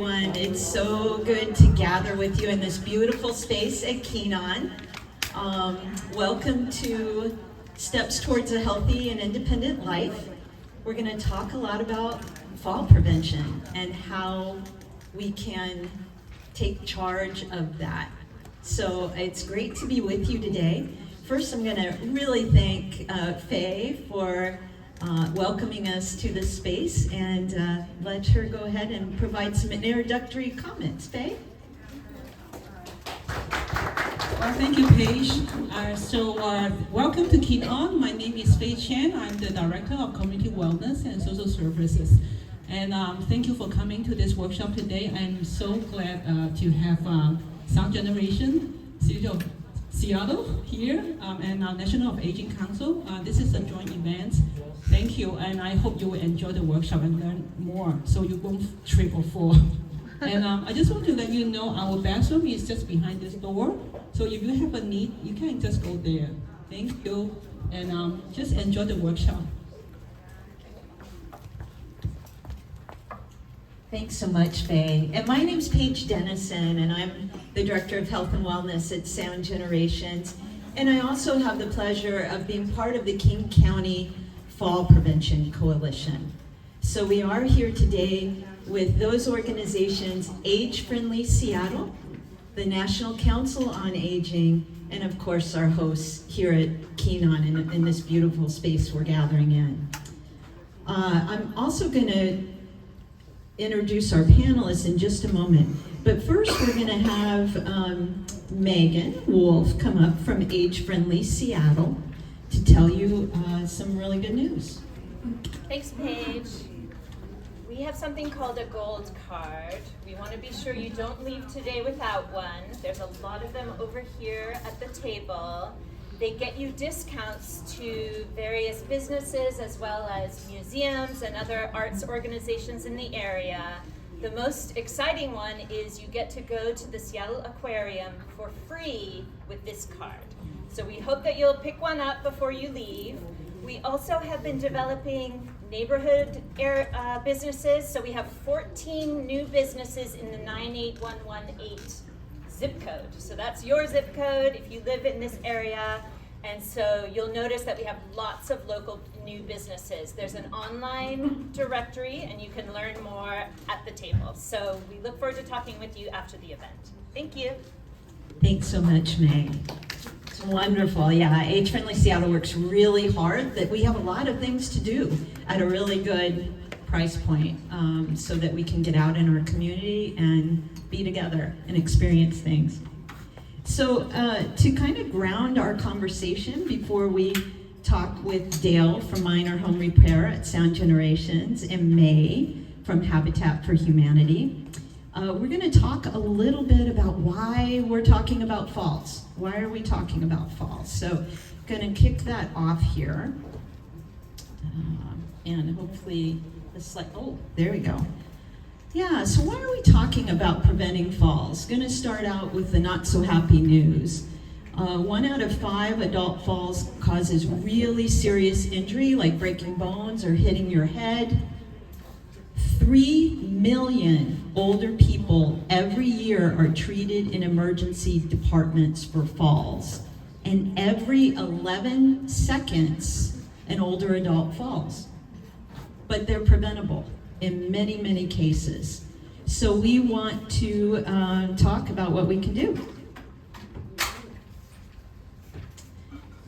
It's so good to gather with you in this beautiful space at Keenan. Welcome to Steps Towards a Healthy and Independent Life. We're going to talk a lot about fall prevention and how we can take charge of that. So it's great to be with you today. First, I'm going to really thank Faye for welcoming us to this space, and let her go ahead and provide some introductory comments. Faye? Well, thank you, Paige. Welcome to Keenan. My name is Faye Chen. I'm the Director of Community Wellness and Social Services. And thank you for coming to this workshop today. I'm so glad to have Sound Generation, City of Seattle here, and our National of Aging Council. This is a joint event. Thank you, and I hope you will enjoy the workshop and learn more so you won't trip or fall. And I just want to let you know our bathroom is just behind this door. So if you have a need, you can just go there. Thank you, and just enjoy the workshop. Thanks so much, Faye. And my name's Paige Dennison, and I'm the Director of Health and Wellness at Sound Generations. And I also have the pleasure of being part of the King County Fall Prevention Coalition. So we are here today with those organizations, Age Friendly Seattle, the National Council on Aging, and of course our hosts here at Keenan in this beautiful space we're gathering in. I'm also going to introduce our panelists in just a moment. But first we're going to have Megan Wolf come up from Age Friendly Seattle to tell you some really good news. Thanks, Paige. We have something called a gold card. We want to be sure you don't leave today without one. There's a lot of them over here at the table. They get you discounts to various businesses as well as museums and other arts organizations in the area. The most exciting one is you get to go to the Seattle Aquarium for free with this card. So we hope that you'll pick one up before you leave. We also have been developing neighborhood businesses. So we have 14 new businesses in the 98118 zip code. So that's your zip code if you live in this area. And so you'll notice that we have lots of local new businesses. There's an online directory and you can learn more at the table. So we look forward to talking with you after the event. Thank you. Thanks so much, Meg. It's wonderful. Yeah, Age Friendly Seattle works really hard. That we have a lot of things to do at a really good price point, so that we can get out in our community and be together and experience things. So to kind of ground our conversation before we talk with Dale from Minor Home Repair at Sound Generations and May from Habitat for Humanity, we're going to talk a little bit about why we're talking about falls. Why are we talking about falls? So going to kick that off here. And hopefully the slide, oh, there we go. Yeah, so why are we talking about preventing falls? Going to start out with the not so happy news. 1 out of 5 adult falls causes really serious injury, like breaking bones or hitting your head. 3 million older people every year are treated in emergency departments for falls. And every 11 seconds, an older adult falls. But they're preventable in many, many cases. So we want to talk about what we can do.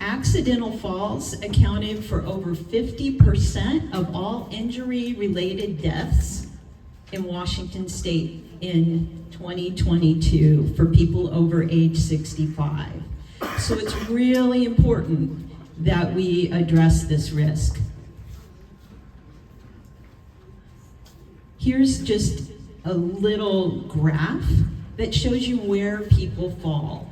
Accidental falls accounted for over 50% of all injury-related deaths in Washington State in 2022 for people over age 65. So it's really important that we address this risk. Here's just a little graph that shows you where people fall.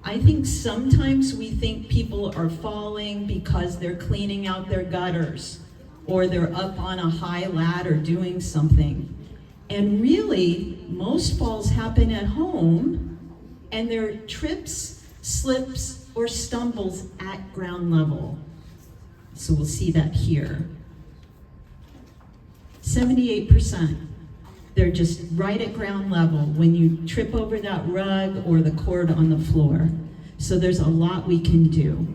I think sometimes we think people are falling because they're cleaning out their gutters or they're up on a high ladder doing something. And really, most falls happen at home and they're trips, slips, or stumbles at ground level. So we'll see that here. 78%. They're just right at ground level when you trip over that rug or the cord on the floor. So there's a lot we can do.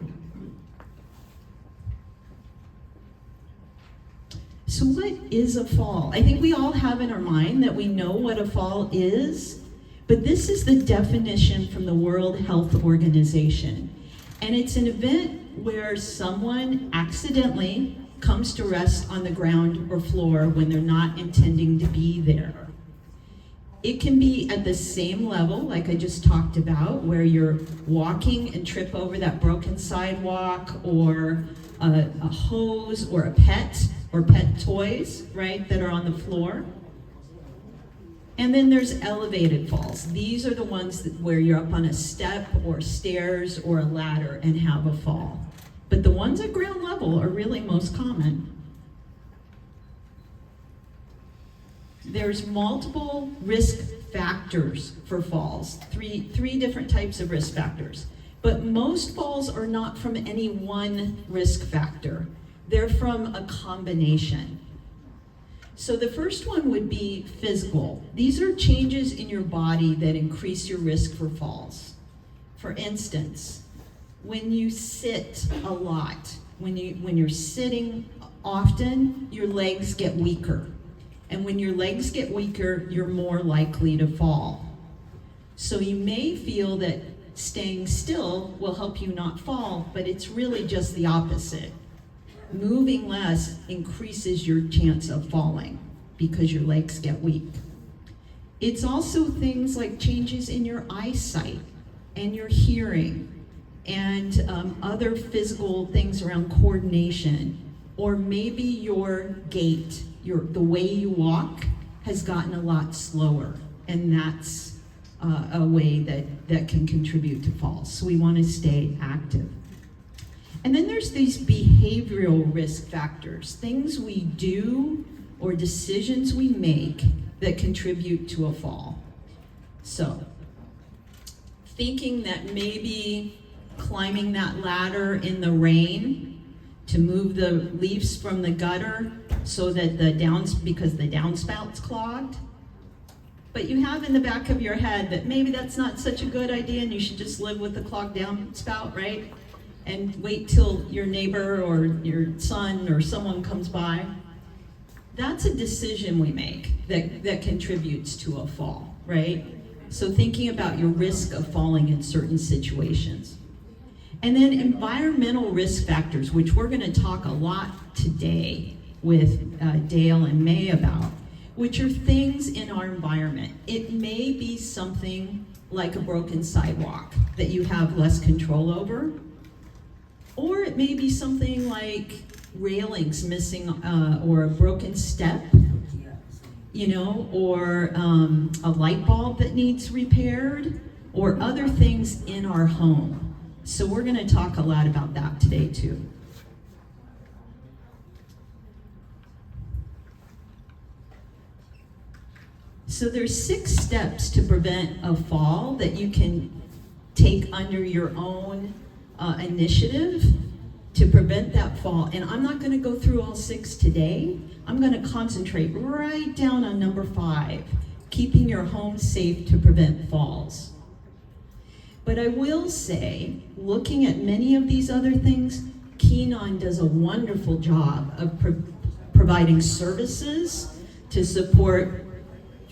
So what is a fall? I think we all have in our mind that we know what a fall is, but this is the definition from the World Health Organization. And it's an event where someone accidentally comes to rest on the ground or floor when they're not intending to be there. It can be at the same level, like I just talked about, where you're walking and trip over that broken sidewalk, or a hose, or a pet, or pet toys, right, that are on the floor. And then there's elevated falls. These are the ones where you're up on a step or stairs or a ladder and have a fall. But the ones at ground level are really most common. There's multiple risk factors for falls, three different types of risk factors. But most falls are not from any one risk factor. They're from a combination. So the first one would be physical. These are changes in your body that increase your risk for falls. For instance, when you sit a lot, when you're sitting often, your legs get weaker. And when your legs get weaker, you're more likely to fall. So you may feel that staying still will help you not fall, but it's really just the opposite. Moving less increases your chance of falling because your legs get weak. It's also things like changes in your eyesight and your hearing and other physical things around coordination, or maybe your gait, the way you walk has gotten a lot slower, and that's a way that can contribute to falls. So we want to stay active. And then there's these behavioral risk factors, things we do or decisions we make that contribute to a fall. So, thinking that maybe climbing that ladder in the rain to move the leaves from the gutter so that because the downspouts clogged, but you have in the back of your head that maybe that's not such a good idea and you should just live with the clogged downspout, right? And wait till your neighbor or your son or someone comes by. That's a decision we make that contributes to a fall, right? So thinking about your risk of falling in certain situations. And then environmental risk factors, which we're going to talk a lot today with Dale and May about, which are things in our environment. It may be something like a broken sidewalk that you have less control over, or it may be something like railings missing or a broken step, or a light bulb that needs repaired, or other things in our home. So we're going to talk a lot about that today too. So there's 6 steps to prevent a fall that you can take under your own initiative to prevent that fall. And I'm not going to go through all 6 today. I'm going to concentrate right down on number 5, keeping your home safe to prevent falls. But I will say, looking at many of these other things, Keenon does a wonderful job of providing services to support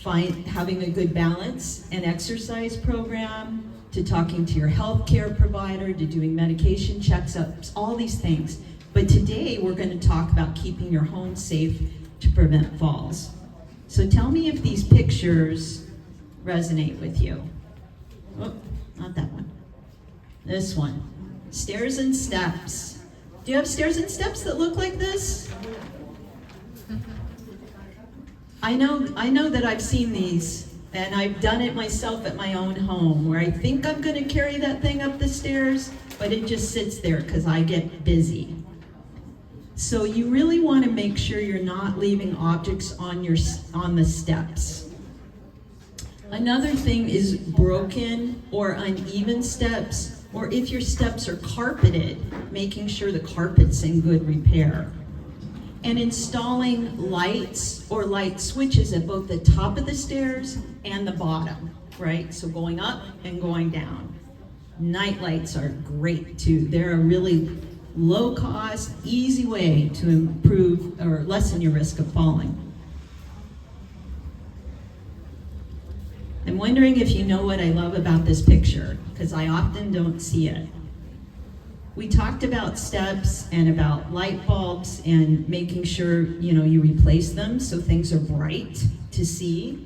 having a good balance and exercise program, to talking to your healthcare provider, to doing medication checkups, all these things. But today we're going to talk about keeping your home safe to prevent falls. So tell me if these pictures resonate with you. Oh, not that one. This one. Stairs and steps. Do you have stairs and steps that look like this? I know that I've seen these, and I've done it myself at my own home, where I think I'm going to carry that thing up the stairs, but it just sits there because I get busy. So you really want to make sure you're not leaving objects on the steps. Another thing is broken or uneven steps, or if your steps are carpeted, making sure the carpet's in good repair. and installing lights or light switches at both the top of the stairs and the bottom, right? So going up and going down. Night lights are great too. They're a really low cost, easy way to improve or lessen your risk of falling. I'm wondering if you know what I love about this picture, because I often don't see it. We talked about steps and about light bulbs and making sure, you replace them so things are bright to see.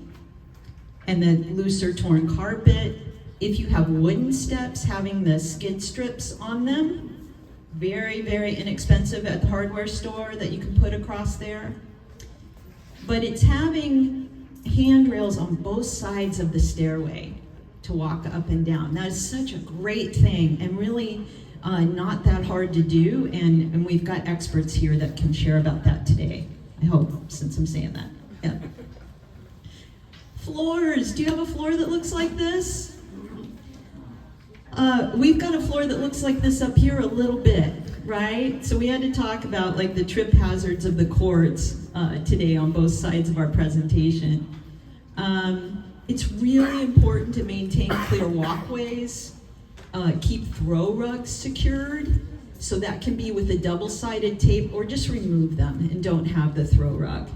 And the looser torn carpet. If you have wooden steps, having the skid strips on them, very, very inexpensive at the hardware store that you can put across there. But it's having handrails on both sides of the stairway to walk up and down. That is such a great thing and really not that hard to do, and we've got experts here that can share about that today, I hope, since I'm saying that. Yeah. Floors, do you have a floor that looks like this? We've got a floor that looks like this up here a little bit, right? So we had to talk about like the trip hazards of the courts today on both sides of our presentation. It's really important to maintain clear walkways, keep throw rugs secured, so that can be with a double-sided tape or just remove them and don't have the throw rug.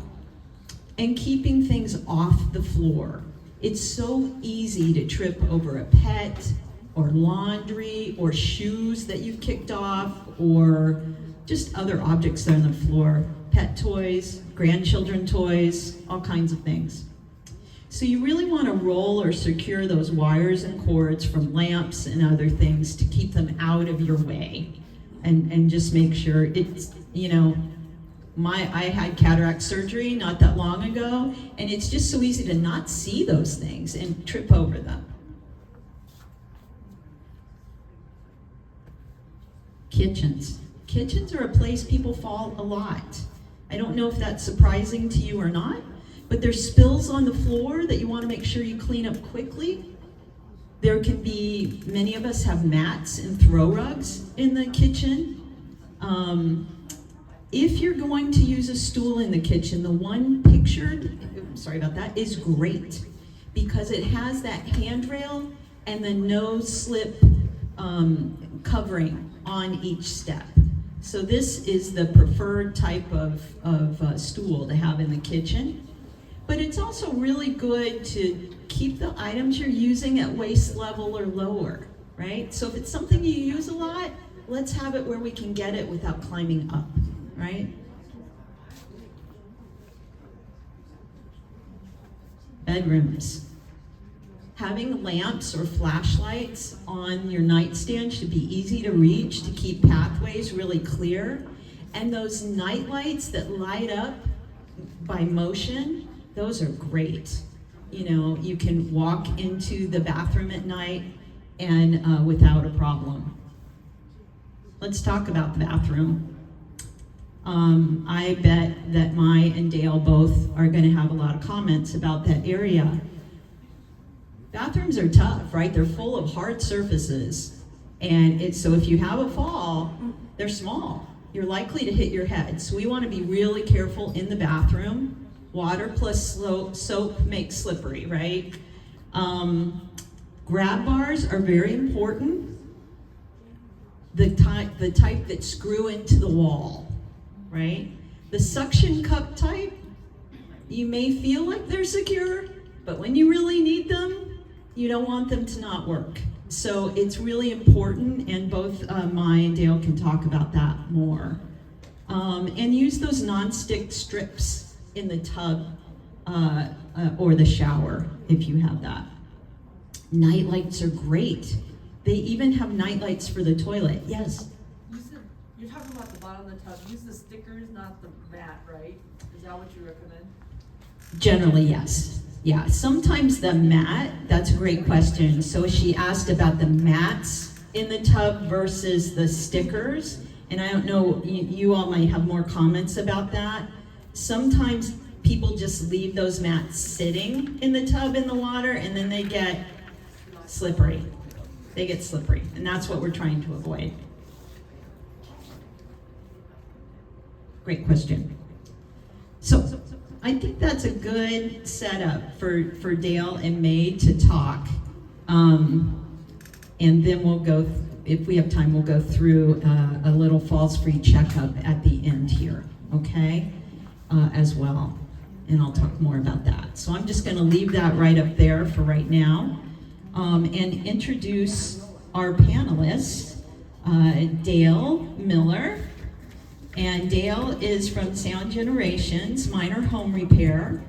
And keeping things off the floor. It's so easy to trip over a pet or laundry or shoes that you've kicked off or just other objects that are on the floor. Pet toys, grandchildren toys, all kinds of things. So you really want to roll or secure those wires and cords from lamps and other things to keep them out of your way. And just make sure it's, I had cataract surgery not that long ago, and it's just so easy to not see those things and trip over them. Kitchens. Kitchens are a place people fall a lot. I don't know if that's surprising to you or not, but there's spills on the floor that you want to make sure you clean up quickly. There can be, many of us have mats and throw rugs in the kitchen. If you're going to use a stool in the kitchen, the one pictured, sorry about that, is great because it has that handrail and the no slip covering on each step. So this is the preferred type of stool to have in the kitchen. But it's also really good to keep the items you're using at waist level or lower, right? So if it's something you use a lot, let's have it where we can get it without climbing up, right? Bedrooms. Having lamps or flashlights on your nightstand should be easy to reach to keep pathways really clear. And those night lights that light up by motion, those are great. You can walk into the bathroom at night and without a problem. Let's talk about the bathroom. I bet that Mai and Dale both are going to have a lot of comments about that area. Bathrooms are tough, right? They're full of hard surfaces. And so if you have a fall, they're small. You're likely to hit your head. So we want to be really careful in the bathroom. Water plus soap makes slippery, right? Grab bars are very important. The type that screw into the wall, right? The suction cup type, you may feel like they're secure, but when you really need them, you don't want them to not work. So it's really important, and both Mai and Dale can talk about that more. And use those non-stick strips in the tub or the shower if you have that. Night lights are great. They even have night lights for the toilet. Yes? You're talking about the bottom of the tub. Use the stickers, not the mat, right? Is that what you recommend? Generally, yes. Yeah, sometimes the mat, that's a great question. So she asked about the mats in the tub versus the stickers. And I don't know, you all might have more comments about that. Sometimes people just leave those mats sitting in the tub in the water and then they get slippery. They get slippery, and that's what we're trying to avoid. Great question. So I think that's a good setup for Dale and May to talk. And then we'll go, if we have time, we'll go through a little falls-free checkup at the end here, okay? As well. And I'll talk more about that. So I'm just gonna leave that right up there for right now. And introduce our panelists, Dale Miller. And Dale is from Sound Generations, minor home repair.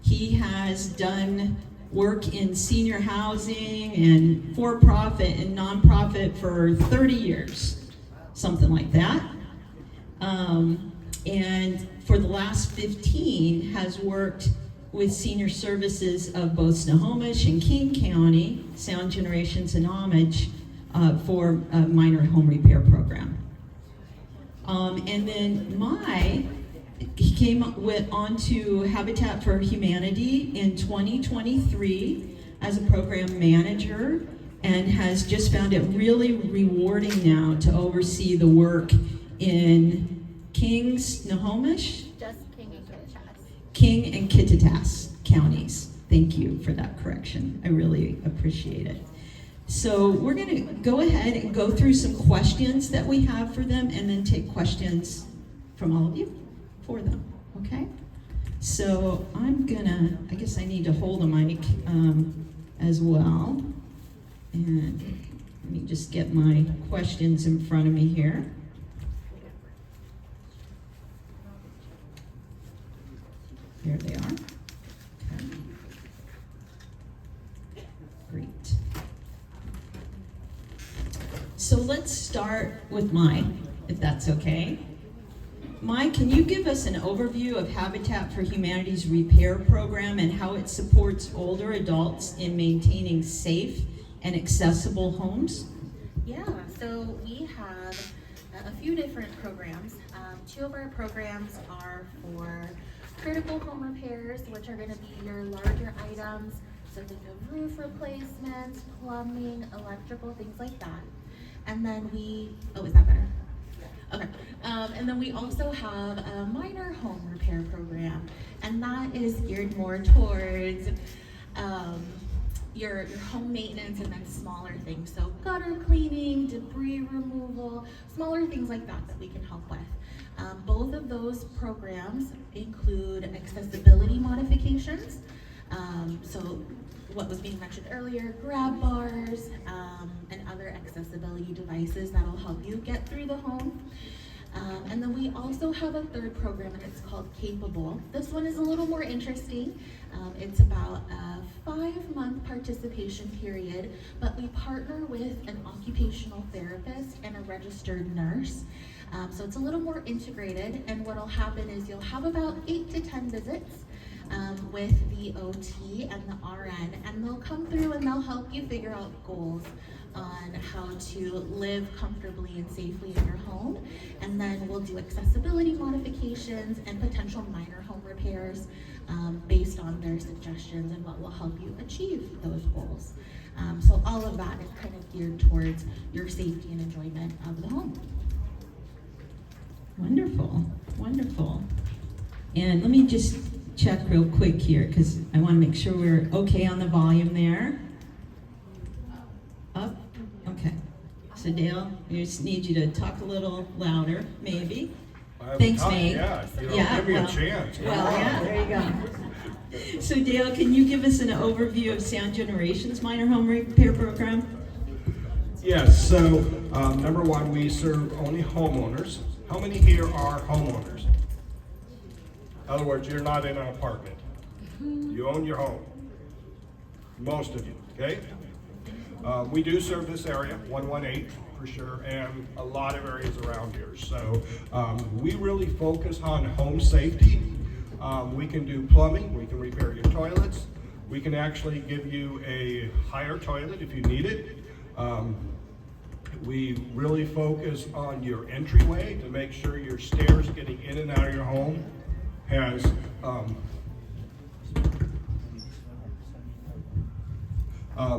He has done work in senior housing and for-profit and nonprofit for 30 years, something like that. And for the last 15 has worked with senior services of both Snohomish and King County, Sound Generations and Homage, for a minor home repair program. And then he came onto Habitat for Humanity in 2023 as a program manager and has just found it really rewarding now to oversee the work in King, Snohomish? Just King and Kittitas. King and Kittitas counties. Thank you for that correction. I really appreciate it. So we're going to go ahead and go through some questions that we have for them and then take questions from all of you for them, okay? So I guess I need to hold a mic as well. And let me just get my questions in front of me here. Here they are. Okay. Great. So let's start with Mai, if that's okay. Mai, can you give us an overview of Habitat for Humanity's repair program and how it supports older adults in maintaining safe and accessible homes? Yeah, so we have a few different programs. Two of our programs are for critical home repairs, which are going to be your larger items, so think of roof replacements, plumbing, electrical, things like that. And then is that better? Okay. And then we also have a minor home repair program, and that is geared more towards your home maintenance and then smaller things. So gutter cleaning, debris removal, smaller things like that we can help with. Both of those programs include accessibility modifications. So what was being mentioned earlier, grab bars, and other accessibility devices that'll help you get through the home. And then we also have a third program, and it's called Capable. This one is a little more interesting. It's about a 5-month participation period, but we partner with an occupational therapist and a registered nurse. So it's a little more integrated, and what'll happen is you'll have about 8 to 10 visits with the OT and the RN, and they'll come through and they'll help you figure out goals on how to live comfortably and safely in your home. And then we'll do accessibility modifications and potential minor home repairs based on their suggestions and what will help you achieve those goals. So all of that is kind of geared towards your safety and enjoyment of the home. Wonderful, wonderful. And let me just check real quick here because I want to make sure we're okay on the volume there. Up? Okay. So Dale, we just need you to talk a little louder, maybe. Thanks, May. Give me a chance. Yeah, there you go. So Dale, can you give us an overview of Sound Generations minor home repair program? Yes, so number one, we serve only homeowners. How many here are homeowners? In other words, you're not in an apartment. You own your home. Most of you, okay? We do serve this area, 118 for sure, and a lot of areas around here. So we really focus on home safety. We can do plumbing, we can repair your toilets. We can actually give you a higher toilet if you need it. We really focus on your entryway to make sure your stairs getting in and out of your home has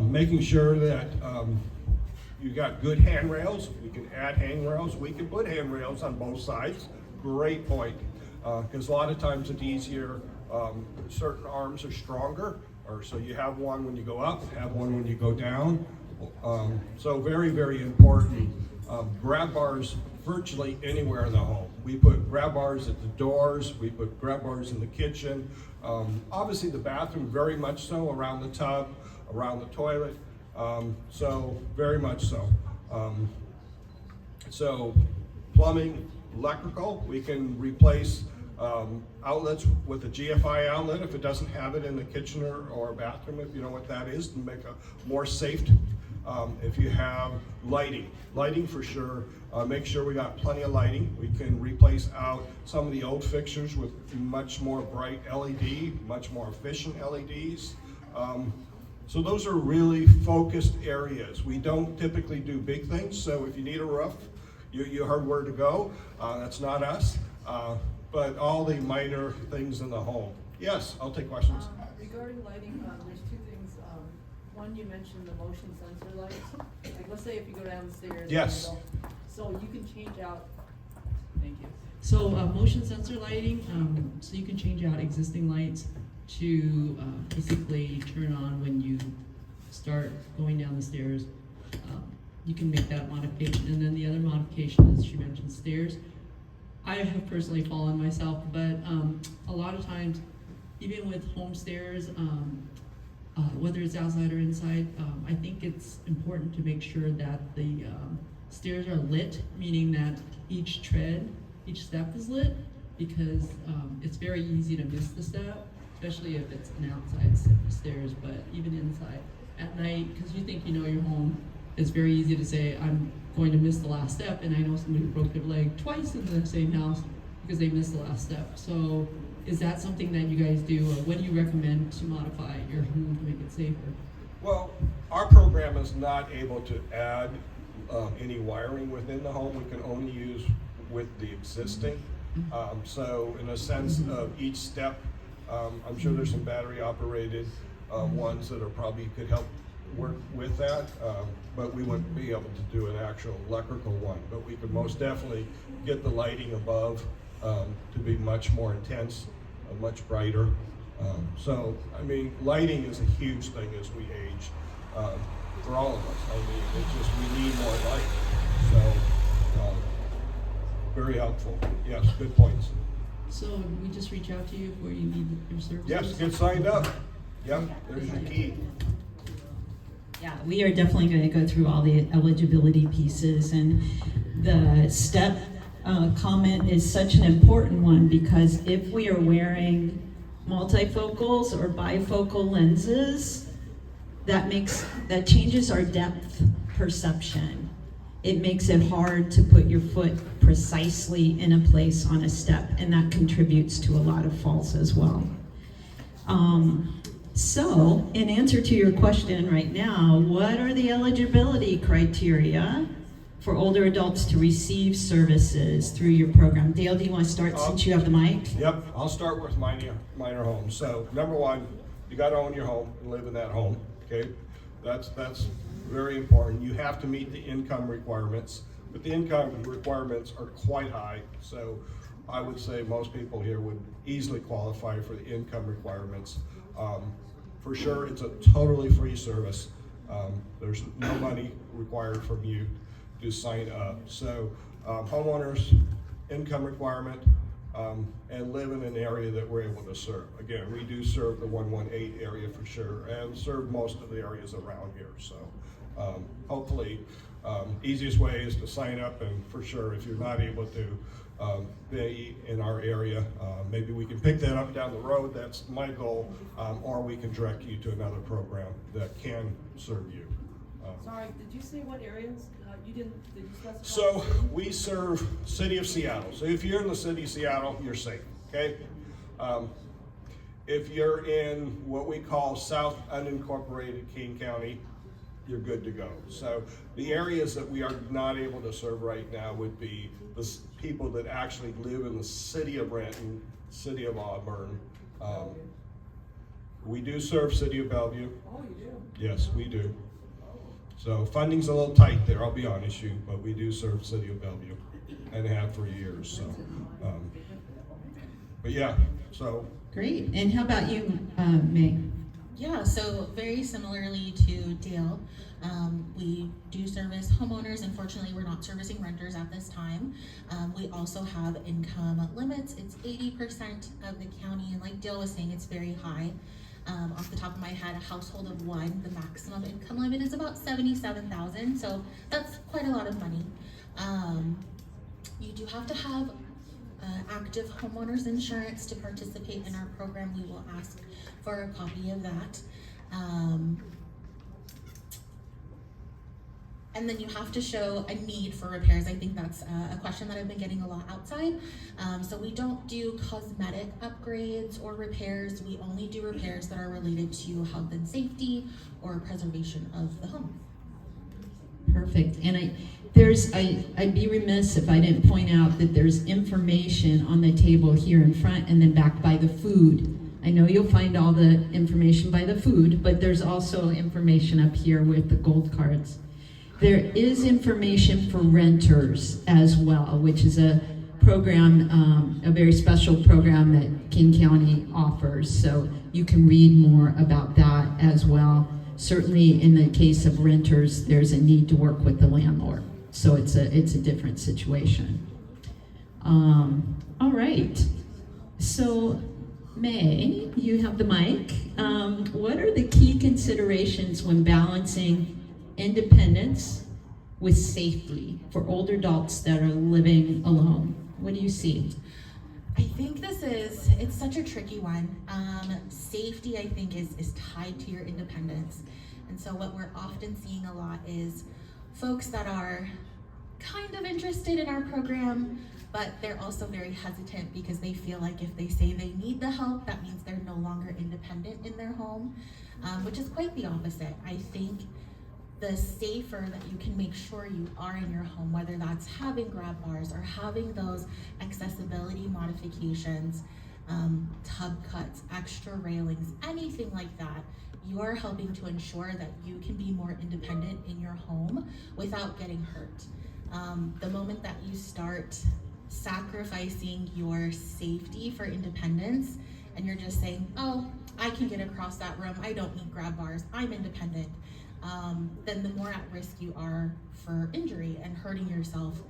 making sure that you got good handrails. We can add handrails. We can put handrails on both sides. Great point. because a lot of times it's easier, certain arms are stronger, or so you have one when you go up, have one when you go down. So very, very important. Grab bars virtually anywhere in the home. We put grab bars at the doors, we put grab bars in the kitchen. Obviously the bathroom, very much so, around the tub, around the toilet. So very much so. So plumbing, electrical, we can replace outlets with a GFI outlet if it doesn't have it in the kitchen or bathroom, if you know what that is, to make a more safe. If you have lighting for sure, make sure we got plenty of lighting. We can replace out some of the old fixtures with much more bright LED, much more efficient LEDs. So those are really focused areas. We don't typically do big things, so if you need a roof, you heard where to go. That's not us, but all the minor things in the home. Yes, I'll take questions. Regarding lighting, there's two things. One, you mentioned the motion sensor lights. Like, let's say if you go down the stairs. Yes. So you can change out, thank you. So motion sensor lighting, so you can change out existing lights to basically turn on when you start going down the stairs. You can make that modification, and then the other modification is, she mentioned stairs. I have personally fallen myself, but a lot of times, even with home stairs, whether it's outside or inside, I think it's important to make sure that the stairs are lit, meaning that each step is lit, because it's very easy to miss the step, especially if it's an outside stairs, but even inside. At night, because you think you know your home, it's very easy to say, I'm going to miss the last step, and I know somebody who broke their leg twice in the same house because they missed the last step. So is that something that you guys do, or what do you recommend to modify your home to make it safer? Well, our program is not able to add any wiring within the home. We can only use with the existing. So in a sense of each step, I'm sure there's some battery operated ones that are probably could help work with that, but we wouldn't be able to do an actual electrical one. But we could most definitely get the lighting above to be much more intense, much brighter. So, I mean, lighting is a huge thing as we age, for all of us. I mean, it's just, we need more light. So, very helpful. Yes, good points. So we just reach out to you where you need your services? Yes, get signed up. Yep, there's your key. Yeah, we are definitely going to go through all the eligibility pieces, and the step comment is such an important one, because if we are wearing multifocals or bifocal lenses, that changes our depth perception. It makes it hard to put your foot precisely in a place on a step, and that contributes to a lot of falls as well. So, in answer to your question right now, what are the eligibility criteria for older adults to receive services through your program? Dale, do you want to start since you have the mic? Yep, I'll start with minor homes. So, number one, you got to own your home and live in that home. Okay, that's very important. You have to meet the income requirements, but the income requirements are quite high. So, I would say most people here would easily qualify for the income requirements. For sure, it's a totally free service. There's no money required from you to sign up. So homeowners, income requirement, and live in an area that we're able to serve. Again, we do serve the 118 area for sure, and serve most of the areas around here. So hopefully, easiest way is to sign up, and for sure, if you're not able to be in our area, maybe we can pick that up down the road. That's my goal, or we can direct you to another program that can serve you. Sorry, did you say what areas? Did you specify? So we serve City of Seattle. So if you're in the City of Seattle, you're safe, okay? If you're in what we call South Unincorporated King County, you're good to go. So the areas that we are not able to serve right now would be the people that actually live in the City of Renton, City of Auburn. We do serve City of Bellevue. Oh, you do? Yes, we do. So funding's a little tight there, I'll be honest with you, but we do serve City of Bellevue and have for years. So But yeah, so Great. And how about you, May? Yeah, so very similarly to Dale, we do service homeowners. Unfortunately, we're not servicing renters at this time. We also have income limits. It's 80% of the county, and like Dale was saying, it's very high. Off the top of my head, a household of one, the maximum income limit is about $77,000, so that's quite a lot of money. You do have to have active homeowners insurance to participate in our program. We will ask for a copy of that. And then you have to show a need for repairs. I think that's a question that I've been getting a lot outside. So we don't do cosmetic upgrades or repairs. We only do repairs that are related to health and safety or preservation of the home. Perfect. And I'd be remiss if I didn't point out that there's information on the table here in front and then back by the food. I know you'll find all the information by the food, but there's also information up here with the gold cards. There is information for renters as well, which is a program, a very special program that King County offers. So you can read more about that as well. Certainly in the case of renters, there's a need to work with the landlord. So it's a different situation. All right. So May, you have the mic. What are the key considerations when balancing independence with safety for older adults that are living alone? What do you see? I think it's such a tricky one. Safety, I think, is tied to your independence. And so what we're often seeing a lot is folks that are kind of interested in our program, but they're also very hesitant because they feel like if they say they need the help, that means they're no longer independent in their home, which is quite the opposite. I think the safer that you can make sure you are in your home, whether that's having grab bars or having those accessibility modifications, tub cuts, extra railings, anything like that, you are helping to ensure that you can be more independent in your home without getting hurt. The moment that you start sacrificing your safety for independence and you're just saying, oh, I can get across that room, I don't need grab bars, I'm independent, then the more at risk you are for injury and hurting yourself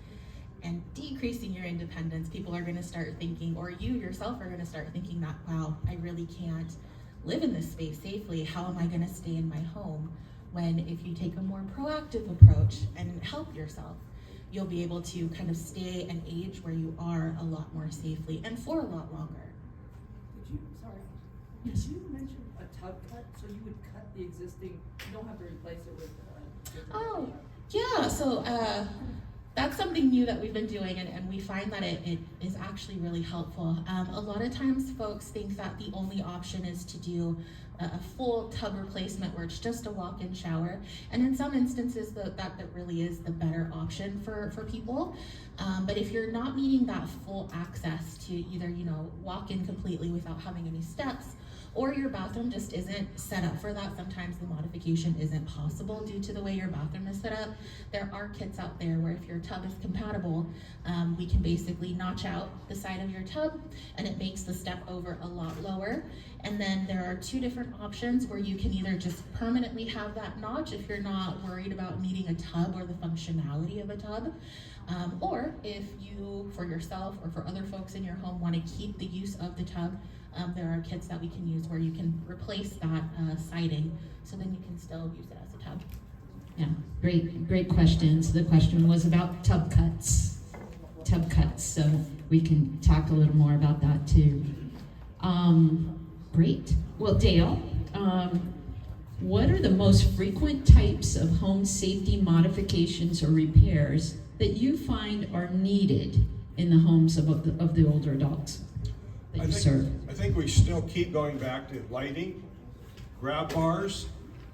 and decreasing your independence. People are going to start thinking, or you yourself are going to start thinking that, wow, I really can't live in this space safely. How am I going to stay in my home? When if you take a more proactive approach and help yourself, you'll be able to kind of stay and age where you are a lot more safely and for a lot longer. Did you mention a tub cut? So you would cut the existing, you don't have to replace it with different. Oh, yeah, so that's something new that we've been doing, and we find that it is actually really helpful. A lot of times folks think that the only option is to do a full tub replacement where it's just a walk-in shower, and in some instances that really is the better option for people. But if you're not needing that full access to either walk in completely without having any steps, or your bathroom just isn't set up for that, sometimes the modification isn't possible due to the way your bathroom is set up. There are kits out there where if your tub is compatible, we can basically notch out the side of your tub and it makes the step over a lot lower. And then there are two different options where you can either just permanently have that notch if you're not worried about needing a tub or the functionality of a tub. Or if you, for yourself or for other folks in your home, want to keep the use of the tub, there are kits that we can use where you can replace that siding, so then you can still use it as a tub. Yeah, great questions. The question was about tub cuts, so we can talk a little more about that too. Great. Well, Dale, what are the most frequent types of home safety modifications or repairs that you find are needed in the homes of the older adults that you serve? I think we still keep going back to lighting. Grab bars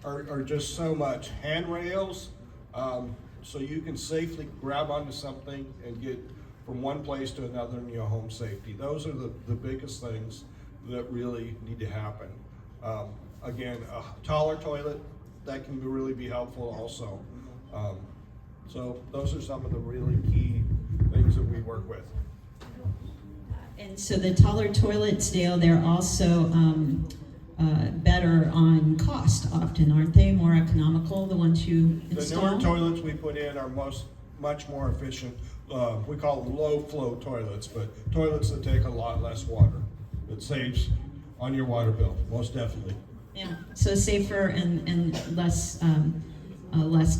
are just so much. Handrails, so you can safely grab onto something and get from one place to another in your home safety. Those are the biggest things that really need to happen. Again, a taller toilet, that can really be helpful also. So those are some of the really key things that we work with. And so the taller toilets, Dale, they're also better on cost often, aren't they? More economical, the ones you The install? newer toilets we put in are much more efficient. We call them low flow toilets, but toilets that take a lot less water. It saves on your water bill, most definitely. Yeah, so safer and less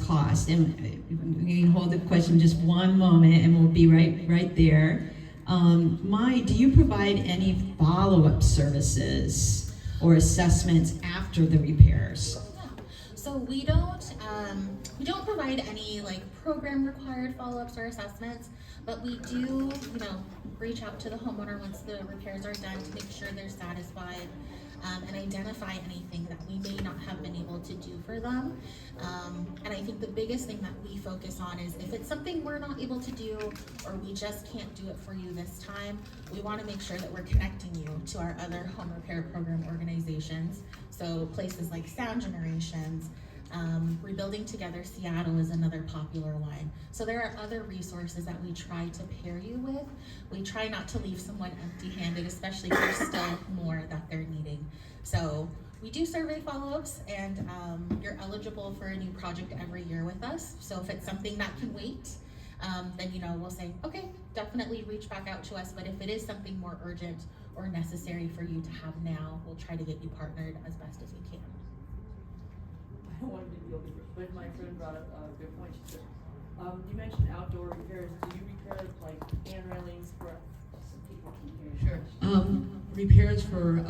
cost. And you can hold the question just one moment, and we'll be right there. Do you provide any follow-up services or assessments after the repairs? So we don't provide any like program required follow-ups or assessments, but we do, reach out to the homeowner once the repairs are done to make sure they're satisfied, and identify anything that we may not have been able to do for them. And I think the biggest thing that we focus on is if it's something we're not able to do or we just can't do it for you this time, we want to make sure that we're connecting you to our other home repair program organizations. So places like Sound Generations, Rebuilding Together Seattle is another popular one. So there are other resources that we try to pair you with. We try not to leave someone empty-handed, especially if there's still more that they're needing. So we do survey follow-ups, and you're eligible for a new project every year with us. So if it's something that can wait, then we'll say, okay, definitely reach back out to us. But if it is something more urgent or necessary for you to have now, we'll try to get you partnered as best as we can. I don't want to be over, but my friend brought up a good point. She said, you mentioned outdoor repairs. Do you repair like hand railings for some people can hear? Sure. Repairs for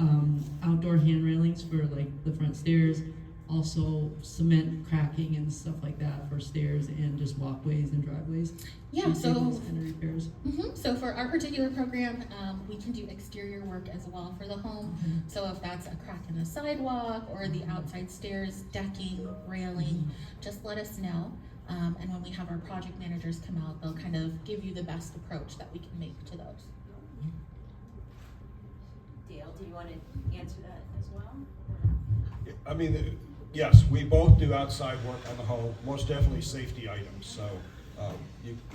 outdoor hand railings for like the front stairs, also cement cracking and stuff like that for stairs and just walkways and driveways. Yeah, We do so those kind of repairs. So for our particular program, we can do exterior work as well for the home. So if that's a crack in the sidewalk or the outside stairs, decking, railing, just let us know. And when we have our project managers come out, they'll kind of give you the best approach that we can make to those. Dale, do you want to answer that as well? I mean, yes, we both do outside work on the home, most definitely safety items, so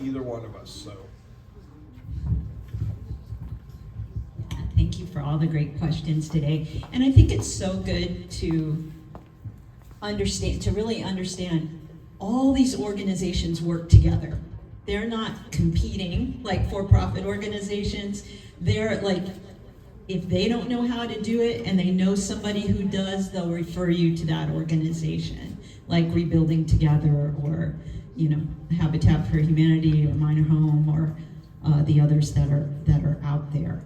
either one of us, so. Thank you for all the great questions today. And I think it's so good to really understand all these organizations work together. They're not competing like for-profit organizations. They're like, if they don't know how to do it and they know somebody who does, they'll refer you to that organization, like Rebuilding Together or, Habitat for Humanity or Minor Home or the others that are out there.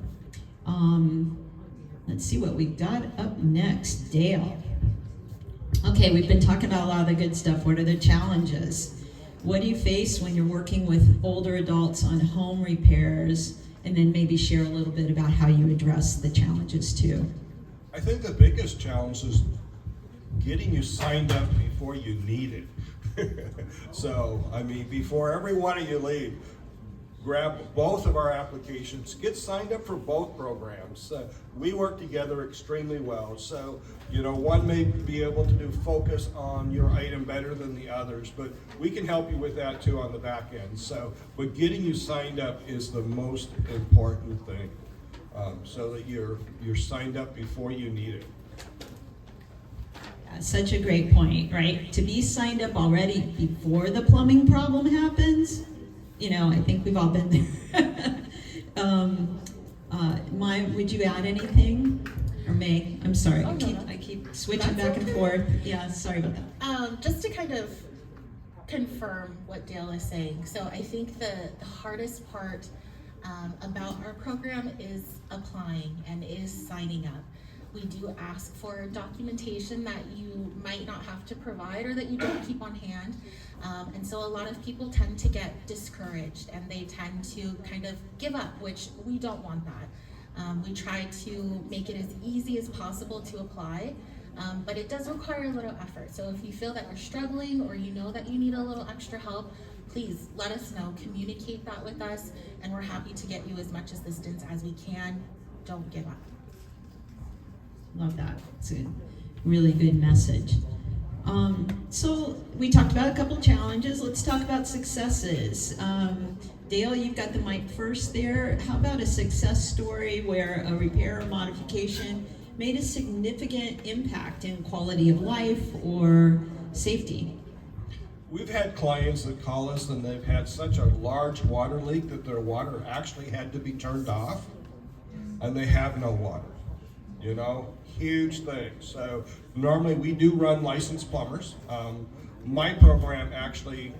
Let's see what we got up next. Dale. Okay, we've been talking about a lot of the good stuff. What are the challenges? What do you face when you're working with older adults on home repairs? And then maybe share a little bit about how you address the challenges too. I think the biggest challenge is getting you signed up before you need it. So, I mean, before every one of you leave, grab both of our applications, get signed up for both programs. We work together extremely well. So, one may be able to focus on your item better than the others, but we can help you with that too on the back end. So, but getting you signed up is the most important thing, so that you're signed up before you need it. Such a great point, right? To be signed up already before the plumbing problem happens, I think we've all been there. Would you add anything? Or May? I'm sorry, I keep switching back and forth. Yeah, sorry about that. Just to kind of confirm what Dale is saying. So I think the hardest part about our program is applying and is signing up. We do ask for documentation that you might not have to provide or that you don't keep on hand. And so a lot of people tend to get discouraged and they tend to kind of give up, which we don't want that. We try to make it as easy as possible to apply, but it does require a little effort. So if you feel that you're struggling or you know that you need a little extra help, please let us know, communicate that with us, and we're happy to get you as much assistance as we can. Don't give up. Love that. It's a really good message. So we talked about a couple challenges. Let's talk about successes. Dale, you've got the mic first there. How about a success story where a repair or modification made a significant impact in quality of life or safety? We've had clients that call us and they've had such a large water leak that their water actually had to be turned off, and they have no water. You know, huge thing. So normally we do run licensed plumbers. My program actually,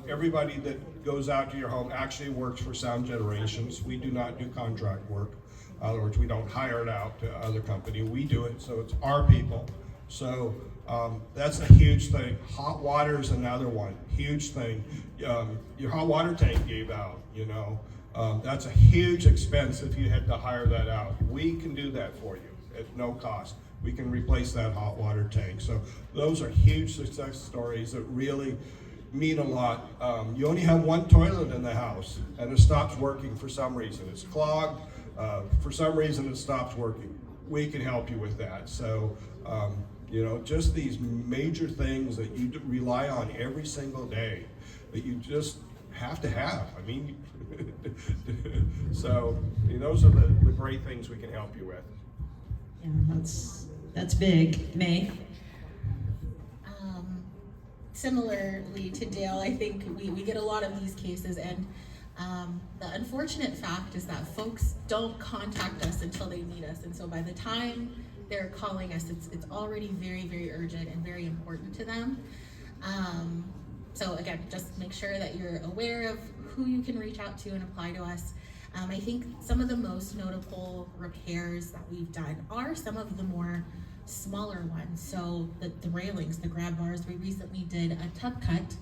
everybody that goes out to your home actually works for Sound Generations. We do not do contract work. In other words, we don't hire it out to other company. We do it, so it's our people. So that's a huge thing. Hot water is another one, huge thing. Your hot water tank gave out, you know. That's a huge expense if you had to hire that out. We can do that for you at no cost. We can replace that hot water tank. So those are huge success stories that really mean a lot. You only have one toilet in the house and it stops working for some reason. It's clogged. For some reason it stops working. We can help you with that. So, you know, just these major things that you rely on every single day that you just have to have. I mean, so those are the great things we can help you with. Yeah, that's big. May? Similarly to Dale, I think we get a lot of these cases, and the unfortunate fact is that folks don't contact us until they need us, and so by the time they're calling us, it's already very, very urgent and very important to them. So again, just make sure that you're aware of who you can reach out to and apply to us. I think some of the most notable repairs that we've done are some of the more smaller ones. So the railings, the grab bars, we recently did a tub cut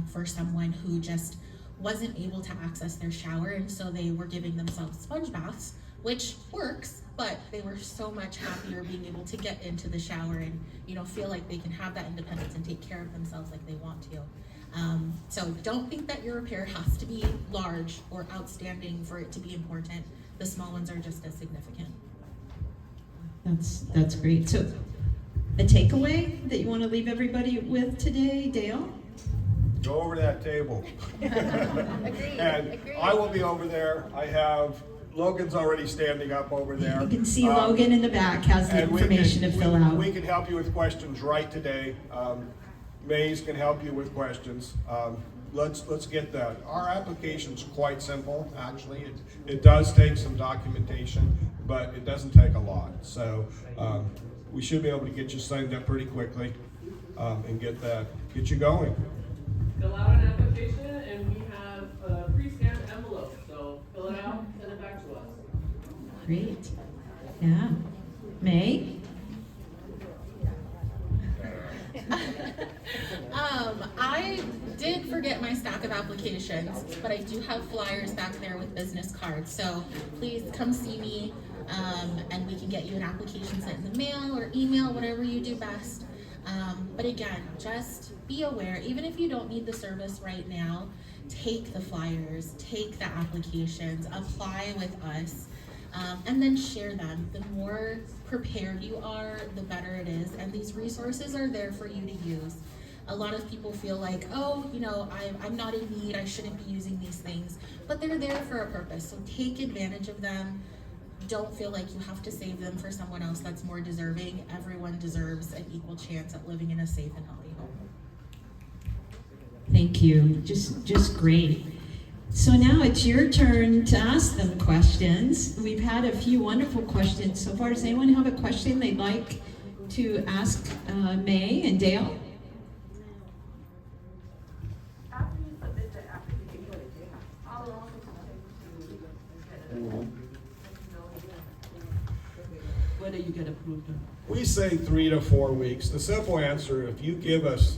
for someone who just wasn't able to access their shower, and so they were giving themselves sponge baths, which works, but they were so much happier being able to get into the shower and feel like they can have that independence and take care of themselves like they want to. So don't think that your repair has to be large or outstanding for it to be important. The small ones are just as significant. That's great. So a takeaway that you want to leave everybody with today, Dale? Go over to that table. Agreed. And I will be over there. I have Logan's already standing up over there. You can see Logan in the back has the information to fill out. We can help you with questions right today. Mays can help you with questions. Let's get that. Our application's quite simple, actually. It does take some documentation, but it doesn't take a lot. So we should be able to get you signed up pretty quickly and get you going. Fill out an application, and we have a pre-scanned envelope. So fill it out, send it back to us. Great. Yeah. May? I did forget my stack of applications, but I do have flyers back there with business cards. So please come see me, and we can get you an application sent in the mail or email, whatever you do best. But again, just be aware, even if you don't need the service right now, take the flyers, take the applications, apply with us, and then share them. The more prepared you are, the better it is. And these resources are there for you to use. A lot of people feel like, oh, I'm not in need, I shouldn't be using these things, but they're there for a purpose. So take advantage of them. Don't feel like you have to save them for someone else that's more deserving. Everyone deserves an equal chance at living in a safe and healthy home. Thank you. Just great. So now it's your turn to ask them questions. We've had a few wonderful questions so far. Does anyone have a question they'd like to ask May and Dale? After you submit the application, how long does it take to get it? Whether you get approved or not. We say 3 to 4 weeks. The simple answer, if you give us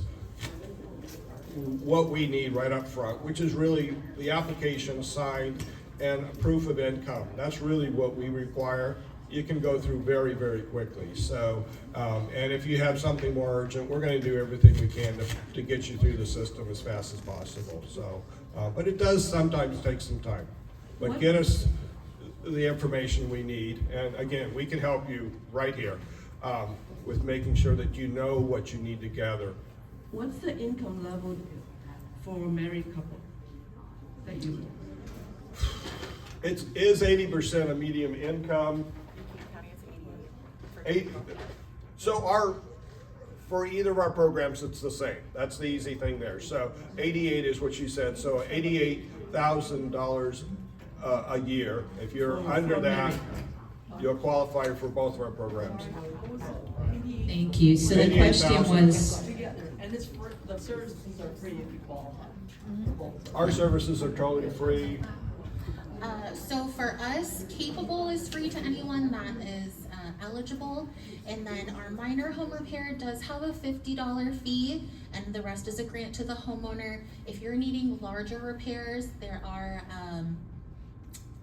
what we need right up front, which is really the application signed and proof of income, that's really what we require. You can go through very, very quickly. So, and if you have something more urgent, we're going to do everything we can to get you through the system as fast as possible. So, but it does sometimes take some time. But get us the information we need, and again, we can help you right here with making sure that you know what you need to gather. What's the income level for a married couple that you It is 80% of medium income. So for either of our programs, it's the same. That's the easy thing there. So 88 is what you said. So $88,000 a year. If you're under that, you'll qualify for both of our programs. Thank you. So the question 88,000. was, Together, and it's for, the services are free if you qualify. Our services are totally free. So for us, capable is free to anyone that is eligible, and then our minor home repair does have a $50 fee, and the rest is a grant to the homeowner. If you're needing larger repairs, there are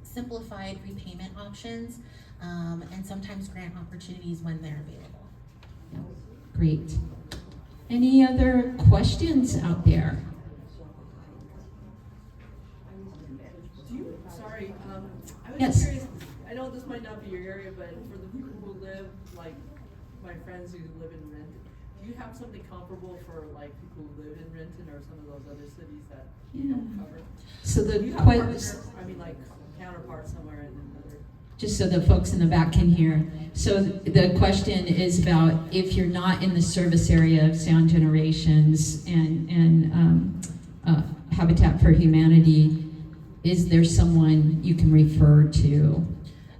simplified repayment options, and sometimes grant opportunities when they're available. great. Any other questions out there? Sorry, I was Yes. curious, I know this might not be your area, but for the people who live, like my friends who live in Renton, do you have something comparable for like people who live in Renton or some of those other cities that you don't cover? So Do the you have like counterparts somewhere in another? just so the folks in the back can hear. So the question is about if you're not in the service area of Sound Generations and Habitat for Humanity, is there someone you can refer to?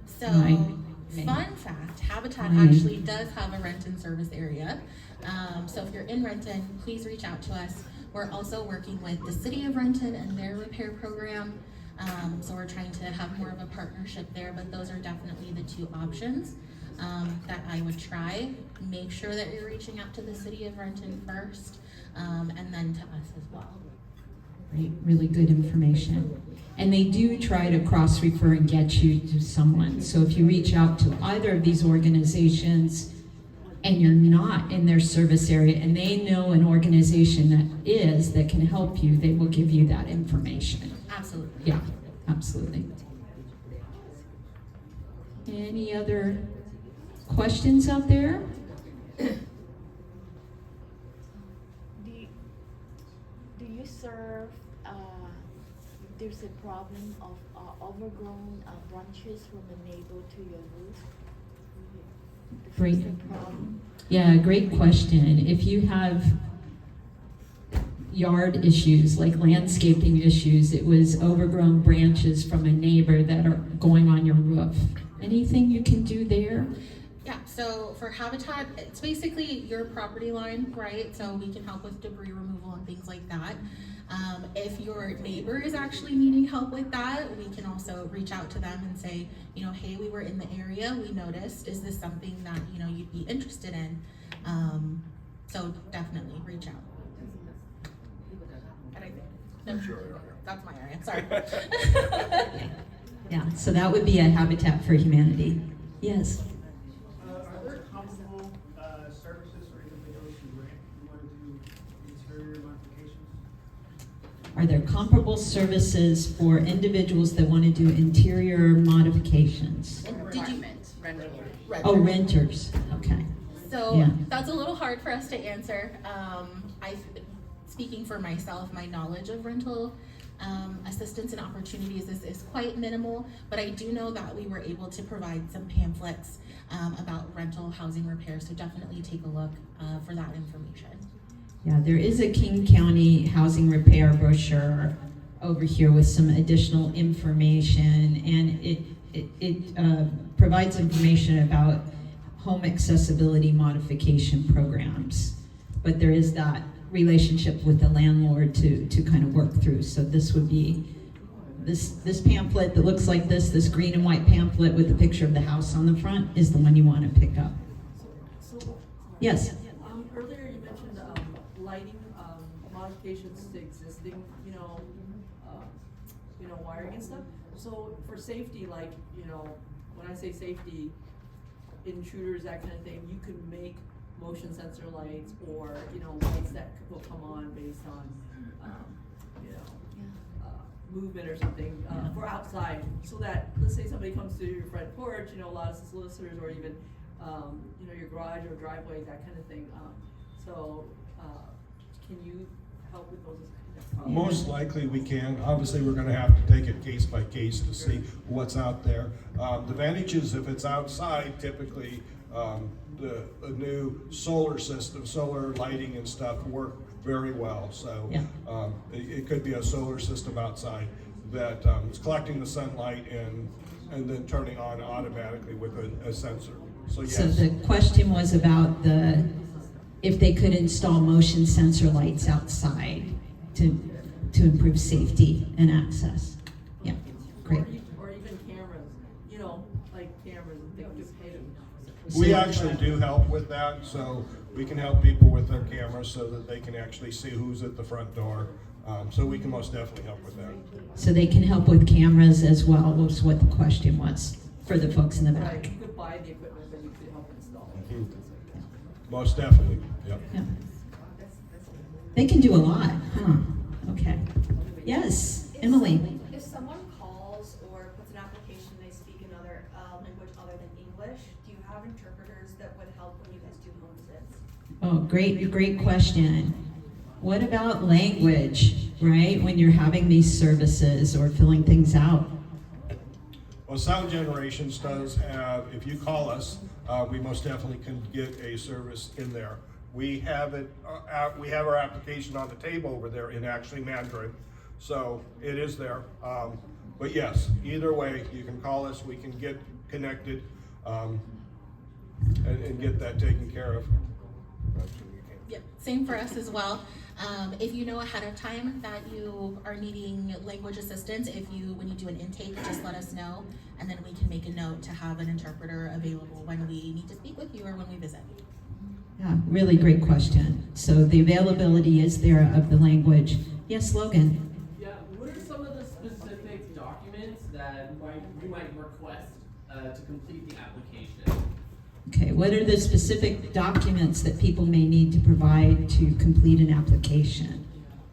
So, Right. fun fact, Habitat Right. actually does have a Renton service area. So if you're in Renton, please reach out to us. We're also working with the city of Renton and their repair program. So we're trying to have more of a partnership there, but those are definitely the two options that I would try. Make sure that you're reaching out to the city of Renton first, and then to us as well. Right, really good information. And they do try to cross-refer and get you to someone. So if you reach out to either of these organizations and you're not in their service area and they know an organization that can help you, they will give you that information. Absolutely. Yeah, absolutely. Any other questions out there? Do you serve, there's a problem of overgrown branches from a neighbor to your roof? Great. Is this a problem? Yeah, great question. If you have yard issues, like landscaping issues, it was overgrown branches from a neighbor that are going on your roof. Anything you can do there? Yeah, so for Habitat, it's basically your property line, right? So we can help with debris removal and things like that. If your neighbor is actually needing help with that, we can also reach out to them and say, hey, we were in the area, we noticed, is this something that, you'd be interested in? So definitely reach out. And I think, that's my area, sorry. Yeah, so that would be a Habitat for Humanity. Yes. Are there comparable services for individuals who want to do interior modifications? Are there comparable services for individuals that want to do interior modifications? And did you, Oh, renters, okay. so Yeah. that's a little hard for us to answer. Speaking for myself, my knowledge of rental assistance and opportunities is quite minimal, but I do know that we were able to provide some pamphlets about rental housing repair, so definitely take a look for that information. Yeah, there is a King County housing repair brochure over here with some additional information, and it provides information about home accessibility modification programs. But there is that relationship with the landlord to kind of work through. So this would be this pamphlet that looks like this green and white pamphlet with the picture of the house on the front is the one you want to pick up. Yes. Earlier you mentioned lighting modifications to existing, wiring and stuff. So for safety, like, when I say safety, intruders, that kind of thing, you can make motion sensor lights or, lights that will come on based on, movement or something for outside, so that, let's say somebody comes to your front porch, a lot of solicitors, or even, your garage or driveway, that kind of thing. So can you help with those? Most likely we can. Obviously, we're gonna have to take it case by case to see what's out there. The advantage is if it's outside, typically, the new solar system, solar lighting and stuff work very well. So, Yeah. it could be a solar system outside that, is collecting the sunlight and then turning on automatically with a sensor. So So yes. the question was about if they could install motion sensor lights outside to improve safety and access. Yeah, great. Or even cameras, like cameras, they could just pay them. We actually do help with that, so we can help people with their cameras so that they can actually see who's at the front door. So we can most definitely help with that. So they can help with cameras as well, was what the question was for the folks in the Right, back. you could buy the equipment, then you could help install it. Most definitely, yep. Yeah. They can do a lot, huh? Okay. Yes, Emily. If someone calls or puts an application, they speak another language other than English, do you have interpreters that would help when you guys do home visits? Oh, great question. What about language, right? When you're having these services or filling things out? Well, Sound Generations does have, if you call us, we most definitely can get a service in there. We have it, we have our application on the table over there in actually Mandarin, so it is there. But yes, either way, you can call us, we can get connected, and get that taken care of. Yep, same for us as well. If you know ahead of time that you are needing language assistance, when you do an intake, just let us know, and then we can make a note to have an interpreter available when we need to speak with you or when we visit. Yeah, really great question. So the availability is there of the language. Yes, Logan? Yeah, what are some of the specific documents that you might request to complete the application? Okay, what are the specific documents that people may need to provide to complete an application?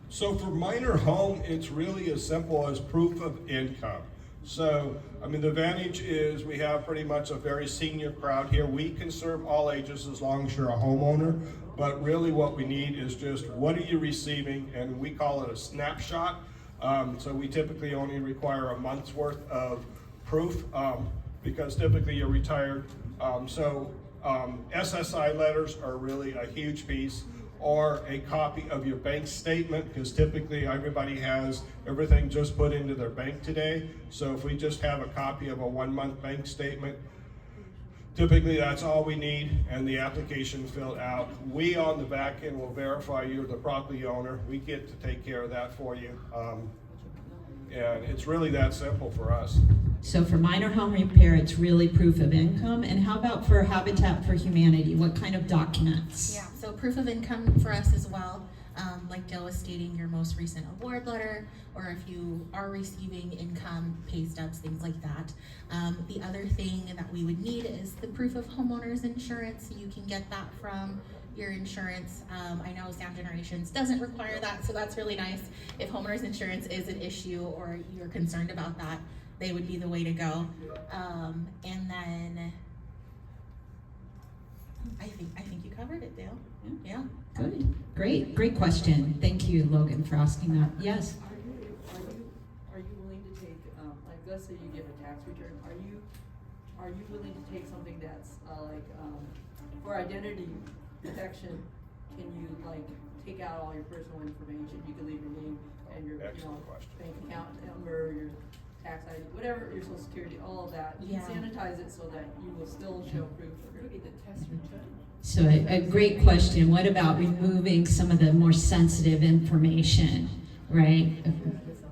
So for minor home, it's really as simple as proof of income. So, the advantage is we have pretty much a very senior crowd here. We can serve all ages as long as you're a homeowner, but really what we need is just what are you receiving, and we call it a snapshot. So we typically only require a month's worth of proof because typically you're retired. SSI letters are really a huge piece, or a copy of your bank statement, because typically everybody has everything just put into their bank today. So if we just have a copy of a 1-month bank statement, typically that's all we need, and the application filled out. We on the back end will verify you're the property owner. We get to take care of that for you. And it's really that simple for us. So for minor home repair, it's really proof of income. And how about for Habitat for Humanity? What kind of documents? Yeah, so proof of income for us as well. Like Dale was stating, your most recent award letter, or if you are receiving income, pay stubs, things like that. The other thing that we would need is the proof of homeowner's insurance. So you can get that from your insurance. I know Sound Generations doesn't require that, so that's really nice. If homeowner's insurance is an issue or you're concerned about that, they would be the way to go. And then I think you covered it, Dale. Yeah. Good. Great question. Thank you, Logan, for asking that. Yes. Are you willing to take, like, let's say you give a tax return, are you willing to take something that's, for identity protection, can you, take out all your personal information? You can leave your name and your, Excellent question. bank account number, your tax ID, whatever, your social security, all of that. You can sanitize it so that you will still show proof of your. So a great question. What about removing some of the more sensitive information, right?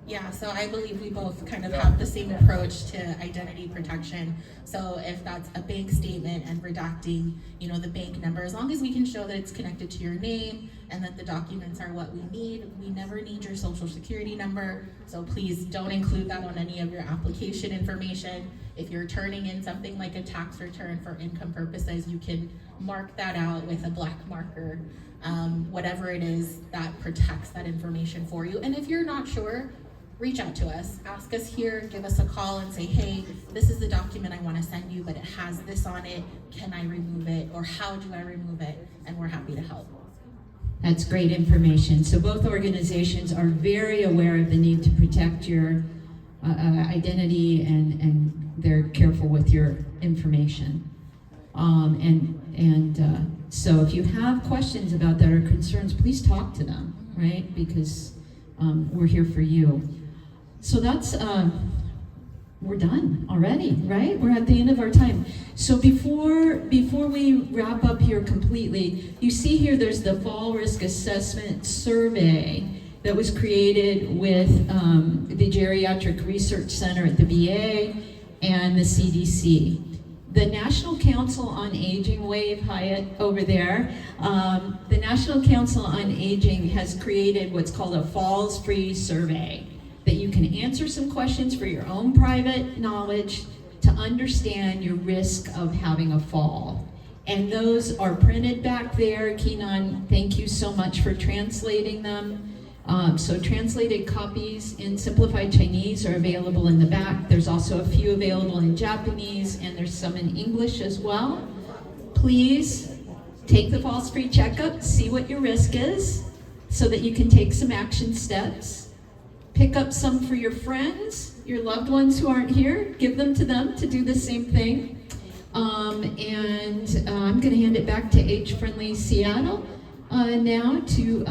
Yeah, so I believe we both kind of have the same approach to identity protection. So if that's a bank statement and redacting, the bank number, as long as we can show that it's connected to your name and that the documents are what we need, we never need your social security number. So please don't include that on any of your application information. If you're turning in something like a tax return for income purposes, you can mark that out with a black marker. Whatever it is that protects that information for you. And if you're not sure, reach out to us, ask us here, give us a call and say, hey, this is the document I want to send you, but it has this on it. Can I remove it? Or how do I remove it? And we're happy to help. That's great information. So both organizations are very aware of the need to protect your identity, and they're careful with your information. So if you have questions about that or concerns, please talk to them, right? Because we're here for you. So that's, we're done already, right? We're at the end of our time. So before we wrap up here completely, you see here there's the Fall Risk Assessment Survey that was created with the Geriatric Research Center at the VA and the CDC. The National Council on Aging, wave Hyatt over there, the National Council on Aging has created what's called a falls-free survey that you can answer some questions for your own private knowledge to understand your risk of having a fall. And those are printed back there. Keenan, thank you so much for translating them. So translated copies in simplified Chinese are available in the back. There's also a few available in Japanese, and there's some in English as well. Please take the falls-free checkup, see what your risk is, so that you can take some action steps. Pick up some for your friends, your loved ones who aren't here. Give them to do the same thing. I'm going to hand it back to Age Friendly Seattle now to.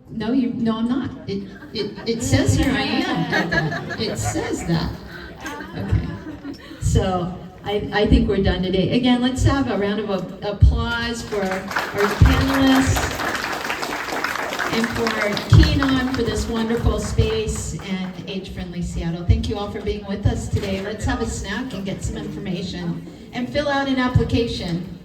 No, I'm not. It says here I am. It says that. Okay. So I think we're done today. Again, let's have a round of applause for our panelists and for Keenan for this wonderful space, and Age Friendly Seattle. Thank you all for being with us today. Let's have a snack and get some information and fill out an application.